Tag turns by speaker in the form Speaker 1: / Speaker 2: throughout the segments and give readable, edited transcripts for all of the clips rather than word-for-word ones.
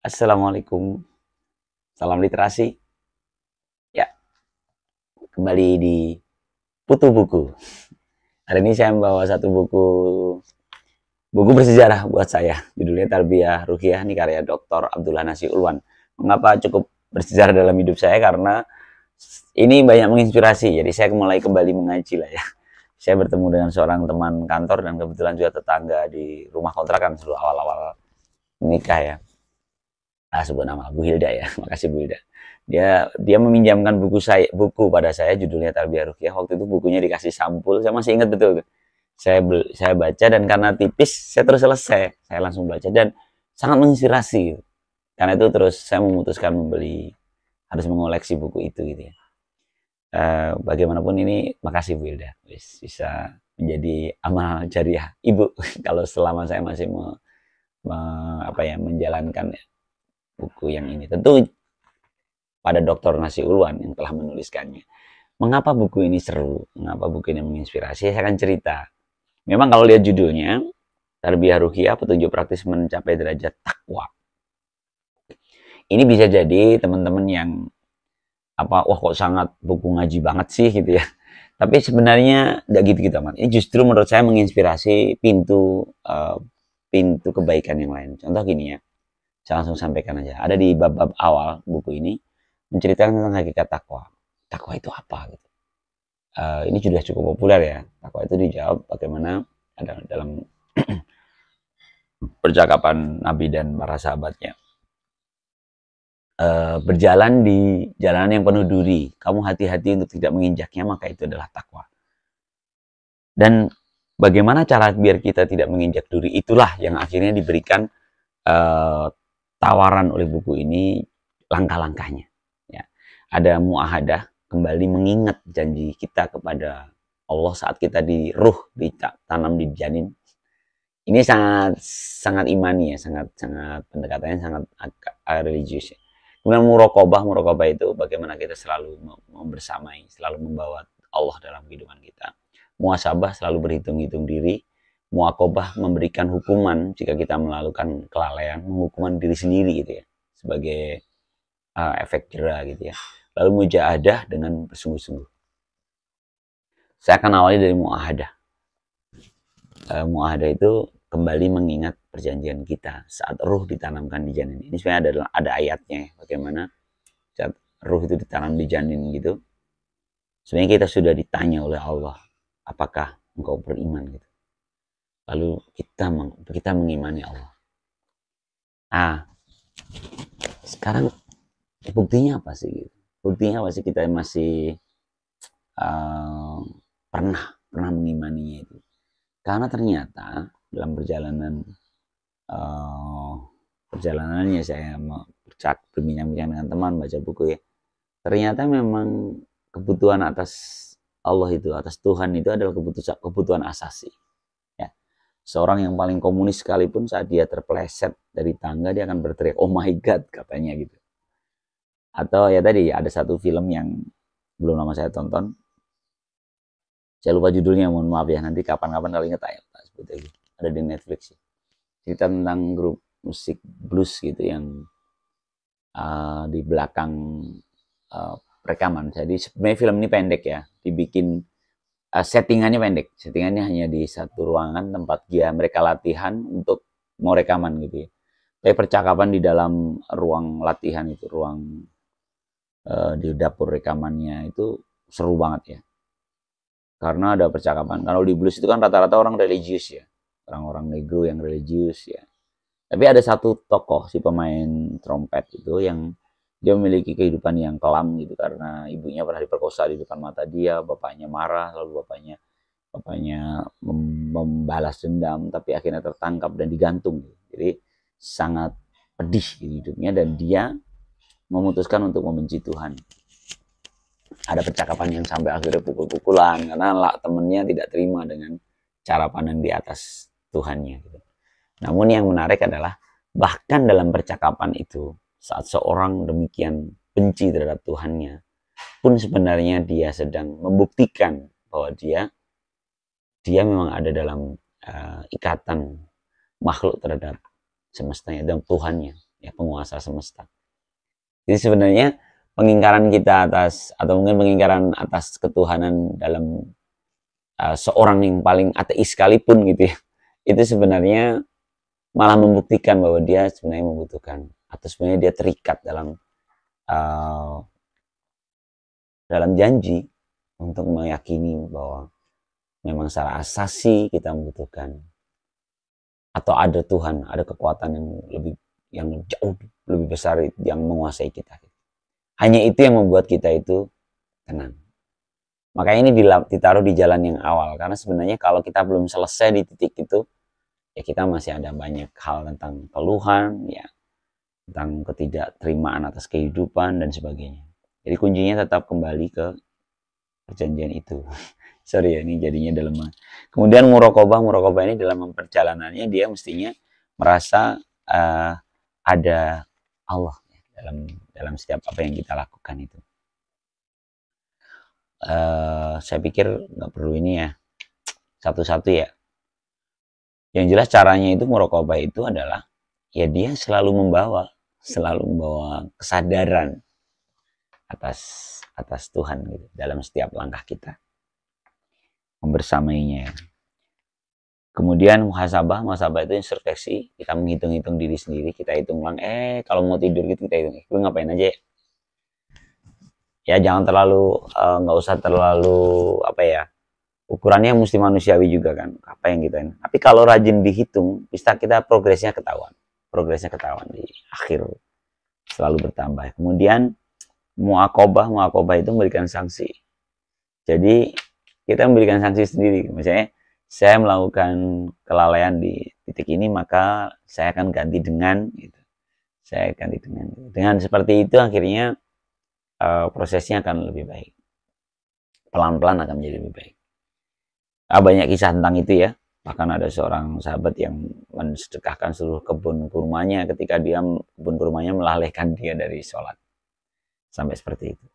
Speaker 1: Assalamualaikum, salam literasi. Ya, kembali di Putu Buku. Hari ini saya membawa satu buku bersejarah buat saya. Judulnya Tarbiyah Ruhiyah, ini karya Dr. Abdullah Nasi Ulwan. Mengapa cukup bersejarah dalam hidup saya? Karena ini banyak menginspirasi. Jadi saya mulai kembali mengaji lah ya. Saya bertemu dengan seorang teman kantor dan kebetulan juga tetangga di rumah kontrakan dulu awal-awal menikah ya. Sebut nama Bu Hilda ya. Makasih Bu Hilda. Dia meminjamkan buku pada saya judulnya Tarbiyah Ruqyah. Waktu itu bukunya dikasih sampul, saya masih ingat betul. Saya baca dan karena tipis saya terus selesai. Saya langsung baca dan sangat menginspirasi. Karena itu terus saya memutuskan harus mengoleksi buku itu gitu ya. Bagaimanapun ini makasih Bu Hilda bisa menjadi amal jariah Ibu kalau selama saya masih menjalankan buku yang ini. Tentu pada Dr. Nasi Ulwan yang telah menuliskannya. Mengapa buku ini seru? Mengapa buku ini menginspirasi? Saya akan cerita. Memang kalau lihat judulnya, Tarbiyah Ruhiyah, petunjuk praktis mencapai derajat takwa. Ini bisa jadi teman-teman yang wah kok sangat buku ngaji banget sih gitu ya. Tapi sebenarnya nggak gitu-gitu amat. Ini justru menurut saya menginspirasi pintu kebaikan yang lain. Contoh gini ya, saya langsung sampaikan aja. Ada di bab-bab awal buku ini menceritakan tentang hakikat takwa. Takwa itu apa? Gitu. Ini sudah cukup populer ya. Takwa itu dijawab bagaimana ada dalam percakapan Nabi dan para sahabatnya. Berjalan di jalanan yang penuh duri, kamu hati-hati untuk tidak menginjaknya, maka itu adalah takwa. Dan bagaimana cara biar kita tidak menginjak duri, itulah yang akhirnya diberikan tawaran oleh buku ini, langkah-langkahnya. Ya. Ada muahadah, kembali mengingat janji kita kepada Allah saat kita ditanam di janin. Ini sangat imani ya, sangat pendekatannya sangat religius ya. Kemudian murokobah itu bagaimana kita selalu membersamai, selalu membawa Allah dalam kehidupan kita. Muasabah selalu berhitung-hitung diri. Muakobah memberikan hukuman jika kita melakukan kelalaian, menghukuman diri sendiri gitu ya, sebagai efek jera gitu ya. Lalu mujahadah dengan bersungguh-sungguh. Saya akan awali dari muahadah. Muahadah itu kembali mengingat perjanjian kita saat ruh ditanamkan di janin. Ini sebenarnya ada ayatnya ya, bagaimana saat ruh itu ditanam di janin gitu. Sebenarnya kita sudah ditanya oleh Allah, apakah engkau beriman gitu. Lalu kita mengimani Allah. Sekarang buktinya apa sih gitu? Buktinya apa sih kita masih pernah mengimaninya itu? Karena ternyata dalam perjalanannya saya berbincang-bincang dengan teman, baca buku ya, ternyata memang kebutuhan atas Allah itu, atas Tuhan itu adalah kebutuhan asasi. Ya. Seorang yang paling komunis sekalipun saat dia terpeleset dari tangga dia akan berteriak, oh my god katanya gitu. Atau ya tadi ada satu film yang belum lama saya tonton, saya lupa judulnya, mohon maaf ya, nanti kapan-kapan kalau ingat ayo sebut lagi. Ada di Netflix ya. Cerita tentang grup musik blues gitu yang di belakang rekaman. Jadi sebenarnya film ini pendek ya, dibikin settingannya pendek. Settingannya hanya di satu ruangan tempat mereka latihan untuk mau rekaman gitu ya. Tapi percakapan di dalam ruang latihan itu, ruang di dapur rekamannya itu seru banget ya. Karena ada percakapan. Kalau di blues itu kan rata-rata orang religius ya. Orang-orang negro yang religius ya. Tapi ada satu tokoh, si pemain trompet itu yang dia memiliki kehidupan yang kelam gitu. Karena ibunya pernah diperkosa di depan mata dia. Bapaknya marah, lalu bapaknya membalas dendam. Tapi akhirnya tertangkap dan digantung. Jadi sangat pedih hidupnya. Dan dia memutuskan untuk membenci Tuhan. Ada percakapan yang sampai akhirnya pukul-pukulan karena temennya tidak terima dengan cara pandang di atas Tuhannya gitu. Namun yang menarik adalah bahkan dalam percakapan itu saat seorang demikian benci terhadap Tuhannya pun sebenarnya dia sedang membuktikan bahwa dia memang ada dalam ikatan makhluk terhadap semestanya dan Tuhannya. ya penguasa semesta. Jadi sebenarnya pengingkaran kita atas, atau mungkin pengingkaran atas ketuhanan dalam seorang yang paling ateis sekalipun gitu ya, itu sebenarnya malah membuktikan bahwa dia sebenarnya membutuhkan, atau sebenarnya dia terikat uh, dalam janji untuk meyakini bahwa memang secara asasi kita membutuhkan, atau ada Tuhan, ada kekuatan yang jauh lebih besar yang menguasai kita. Hanya itu yang membuat kita itu tenang. Makanya ini ditaruh di jalan yang awal, karena sebenarnya kalau kita belum selesai di titik itu, ya kita masih ada banyak hal tentang keluhan, ya, tentang ketidakterimaan atas kehidupan dan sebagainya. Jadi kuncinya tetap kembali ke perjanjian itu. Sorry ya, ini jadinya dalam. Kemudian muraqabah ini dalam perjalanannya dia mestinya merasa ada Allah dalam setiap apa yang kita lakukan itu. Saya pikir nggak perlu ini ya satu-satu ya. Yang jelas caranya itu muraqabah itu adalah ya dia selalu membawa kesadaran atas Tuhan gitu dalam setiap langkah kita, membersamainya. Kemudian muhasabah itu introspeksi, kita menghitung-hitung diri sendiri, kita hitung ulang, kalau mau tidur gitu kita hitung, gue ngapain aja ya, jangan terlalu nggak usah terlalu apa ya, ukurannya mesti manusiawi juga kan, apa yang kita ini. Tapi kalau rajin dihitung, bisa kita progresnya ketahuan di akhir selalu bertambah. Kemudian muaqabah itu memberikan sanksi. Jadi kita memberikan sanksi sendiri, misalnya saya melakukan kelalaian di titik ini, maka saya akan ganti dengan gitu. Dengan seperti itu akhirnya prosesnya akan lebih baik, pelan-pelan akan menjadi lebih baik. Banyak kisah tentang itu ya, bahkan ada seorang sahabat yang mensedekahkan seluruh kebun kurmanya ketika kebun kurmanya melalaikan dia dari sholat, sampai seperti itu.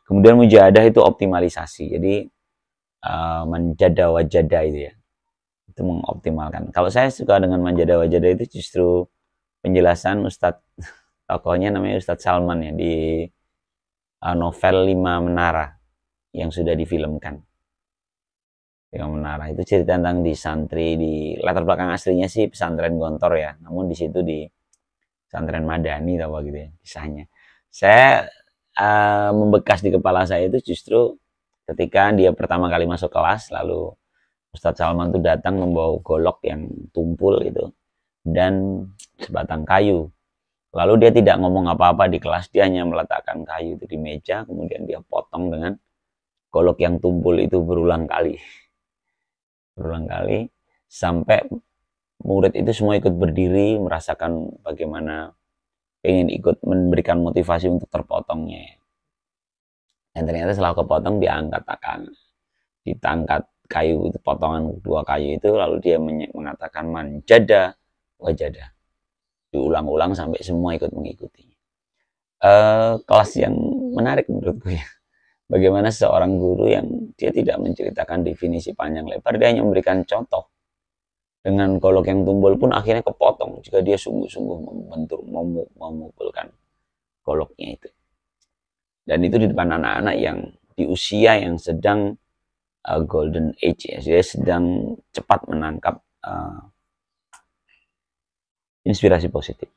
Speaker 1: Kemudian mujahadah itu optimalisasi, jadi manjada wajada itu ya, itu mengoptimalkan. Kalau saya suka dengan manjada wajada itu justru penjelasan Ustadz, tokohnya namanya Ustadz Salman ya, di novel 5 Menara yang sudah difilmkan. 5 Menara itu cerita tentang di santri, di latar belakang aslinya sih pesantren Gontor ya, namun di situ di pesantren Madani atau apa gitu ya kisahnya. Saya membekas di kepala saya itu justru ketika dia pertama kali masuk kelas, lalu Ustadz Salman itu datang membawa golok yang tumpul gitu dan sebatang kayu. Lalu dia tidak ngomong apa-apa di kelas, dia hanya meletakkan kayu itu di meja, kemudian dia potong dengan golok yang tumpul itu berulang kali sampai murid itu semua ikut berdiri merasakan bagaimana ingin ikut memberikan motivasi untuk terpotongnya. Dan ternyata setelah kepotong ditangkat kayu itu, potongan dua kayu itu, lalu dia mengatakan manjada wajada, diulang-ulang sampai semua ikut mengikuti. Kelas yang menarik menurutku ya, bagaimana seorang guru yang dia tidak menceritakan definisi panjang lebar, dia hanya memberikan contoh. Dengan golok yang tumpul pun akhirnya kepotong jika dia sungguh-sungguh memukulkan goloknya itu. Dan itu di depan anak-anak yang di usia yang sedang golden age ya, dia sedang cepat menangkap inspirasi positif.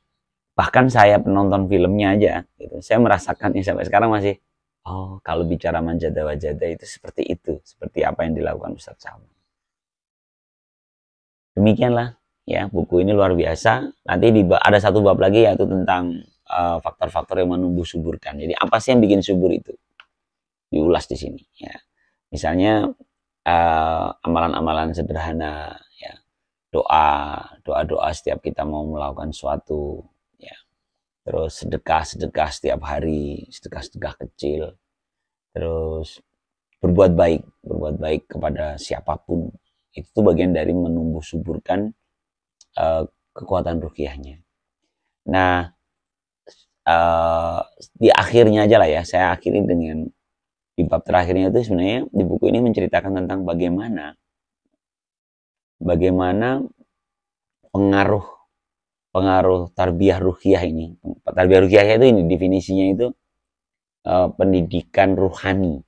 Speaker 1: Bahkan saya penonton filmnya aja gitu, saya merasakan sampai sekarang masih, kalau bicara manjada wajada itu seperti apa yang dilakukan Ustadz Salman. Demikianlah ya, buku ini luar biasa. Nanti ada satu bab lagi yaitu tentang faktor-faktor yang menumbuh suburkan. Jadi apa sih yang bikin subur itu? Diulas di sini ya. Misalnya amalan-amalan sederhana ya, doa setiap kita mau melakukan suatu ya. Terus sedekah setiap hari, sedekah kecil. Terus berbuat baik kepada siapapun. Itu bagian dari menumbuh suburkan kekuatan ruhiyahnya. Nah, di akhirnya aja lah ya, saya akhiri dengan di bab terakhirnya itu sebenarnya di buku ini menceritakan tentang bagaimana pengaruh pengaruh tarbiyah ruhiyah ini. Tarbiyah ruhiyah itu ini definisinya itu pendidikan ruhani.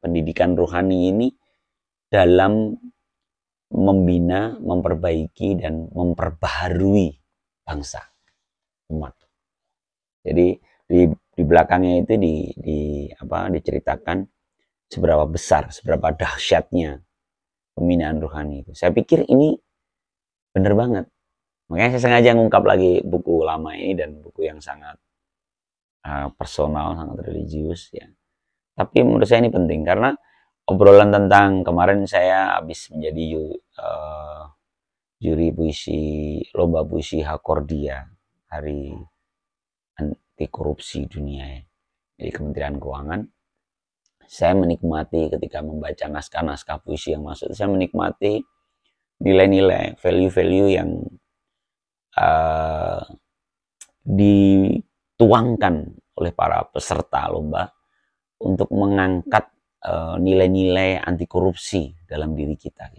Speaker 1: Pendidikan ruhani ini dalam membina, memperbaiki, dan memperbaharui bangsa, umat. Jadi di belakangnya itu diceritakan seberapa besar, seberapa dahsyatnya pembinaan ruhani itu. Saya pikir ini benar banget. Makanya saya sengaja ngungkap lagi buku lama ini dan buku yang sangat personal, sangat religius ya. Tapi menurut saya ini penting karena obrolan tentang kemarin saya habis menjadi juri puisi lomba puisi Hakordia, hari anti korupsi dunia ya, di Kementerian Keuangan. Saya menikmati ketika membaca naskah-naskah puisi yang masuk, saya menikmati nilai-nilai, value-value yang dituangkan oleh para peserta lomba untuk mengangkat nilai-nilai anti korupsi dalam diri kita.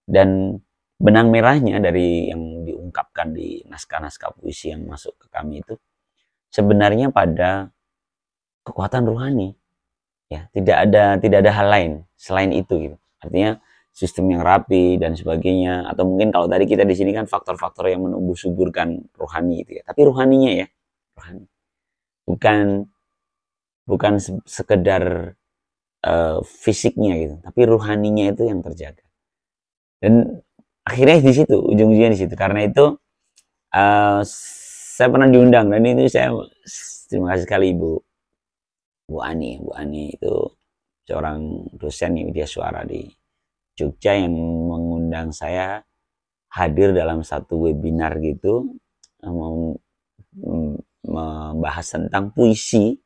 Speaker 1: Dan benang merahnya dari yang diungkapkan di naskah-naskah puisi yang masuk ke kami itu sebenarnya pada kekuatan rohani. Ya, tidak ada hal lain selain itu gitu. Artinya sistem yang rapi dan sebagainya, atau mungkin kalau tadi kita di sini kan faktor-faktor yang menumbuh suburkan rohani itu ya. Tapi rohaninya ya, rohani. Bukan sekedar fisiknya gitu, tapi rohaninya itu yang terjaga. Dan akhirnya di situ, ujung-ujungnya di situ. Karena itu saya pernah diundang dan itu saya terima kasih sekali Bu Ani. Bu Ani itu seorang dosen media suara di Jogja yang mengundang saya hadir dalam satu webinar gitu, membahas tentang puisi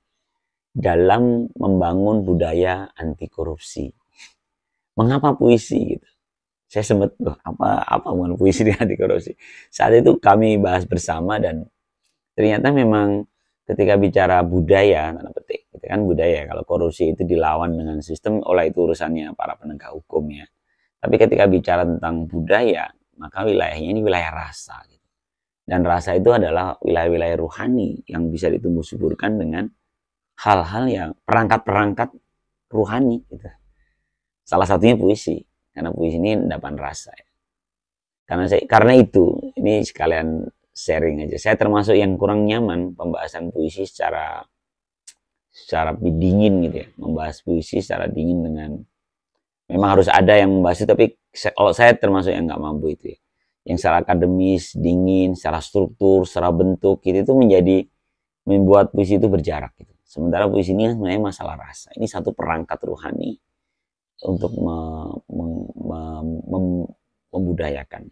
Speaker 1: dalam membangun budaya anti korupsi. Mengapa puisi gitu? Saya sempat apa bukan puisi di anti korupsi. Saat itu kami bahas bersama dan ternyata memang ketika bicara budaya, tanda petik, itu kan budaya. Kalau korupsi itu dilawan dengan sistem, itu urusannya para penegak hukum ya. Tapi ketika bicara tentang budaya, maka wilayahnya ini wilayah rasa. Gitu. Dan rasa itu adalah wilayah-wilayah ruhani yang bisa ditumbuh suburkan dengan hal-hal yang perangkat-perangkat ruhani. Gitu. Salah satunya puisi, karena puisi ini endapan rasa. Ya. Karena itu, ini sekalian sharing aja. Saya termasuk yang kurang nyaman pembahasan puisi secara dingin gitu ya. Membahas puisi secara dingin dengan memang harus ada yang membahas itu, tapi kalau saya termasuk yang nggak mampu itu ya. Yang secara akademis, dingin, secara struktur, secara bentuk gitu, itu membuat puisi itu berjarak gitu. Sementara puisi ini sebenarnya masalah rasa. Ini satu perangkat ruhani untuk membudayakan,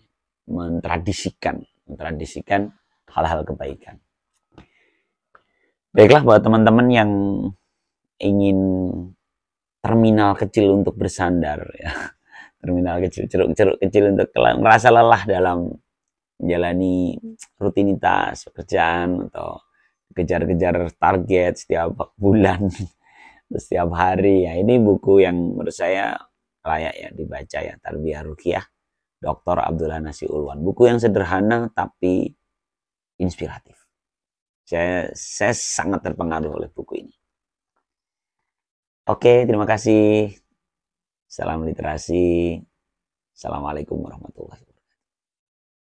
Speaker 1: mentradisikan hal-hal kebaikan. Baiklah buat teman-teman yang ingin terminal kecil untuk bersandar ya. Terminal kecil, ceruk kecil untuk merasa lelah dalam menjalani rutinitas pekerjaan atau kejar-kejar target setiap bulan, setiap hari ya. Ini buku yang menurut saya layak ya dibaca ya, Tarbiyah Ruhiyah, Dr. Abdullah Nasi Ulwan. Buku yang sederhana tapi inspiratif. Saya sangat terpengaruh oleh buku ini. Oke, terima kasih. Salam literasi. Assalamualaikum warahmatullahi wabarakatuh.